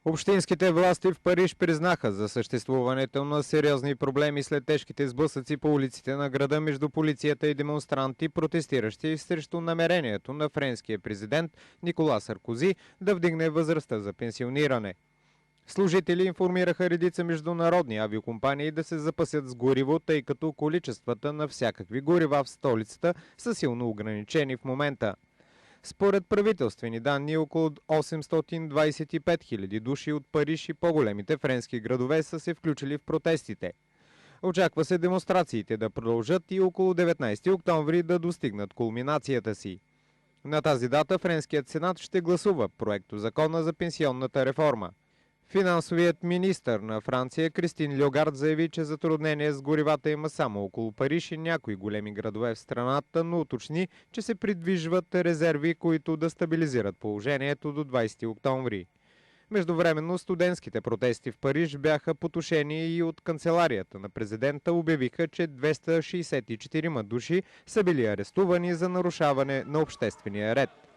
Общинските власти в Париж признаха за съществуването на сериозни проблеми след тежките сблъсъци по улиците на града между полицията и демонстранти, протестиращи срещу намерението на френския президент Никола Саркози да вдигне възрастта за пенсиониране. Служители информираха редица международни авиокомпании да се запасят с гориво, тъй като количествата на всякакви горива в столицата са силно ограничени в момента. Според правителствени данни, около 825 000 души от Париж и по-големите френски градове са се включили в протестите. Очаква се демонстрациите да продължат и около 19 октомври да достигнат кулминацията си. На тази дата Френският сенат ще гласува проекто закона за пенсионната реформа. Финансовият министър на Франция Кристин Люгард заяви, че затруднение с горивата има само около Париж и някои големи градове в страната, но уточни, че се придвижват резерви, които да стабилизират положението до 20 октомври. Междувременно студентските протести в Париж бяха потушени и от канцеларията на президента обявиха, че 264 души са били арестувани за нарушаване на обществения ред.